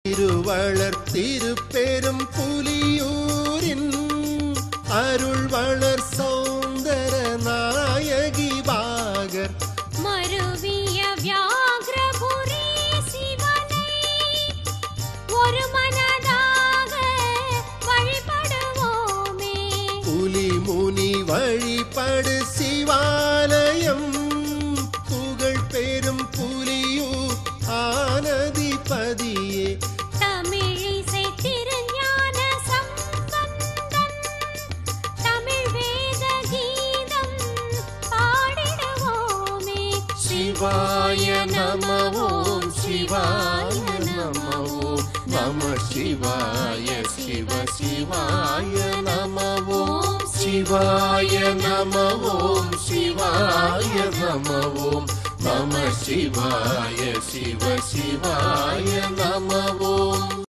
திருவளர் திருப்பெரும் புலியூரின் அருள் வளர் சௌந்தர நாயகி பாகர் மருவிய வியாக்ரபுரி சிவனை ஒரு மனதாக வழிபடுவோமே. புலி முனி வழிபடு சிவாலயம் புகழ் பெரும் புலியூர் ஆனதிபதியே. தமிழிசை திருஞான சம்பந்தன் தமிழ் வேத கீதம் பாடிடுவோமே. சிவாய நம ஓம் சிவாய நம ஓம் நம சிவாய சிவ சிவாய நம ஓம் சிவாய நம ஓம் சிவாய நம ஓம் நம சிவாய சிவ சிவாய நம ஓம்.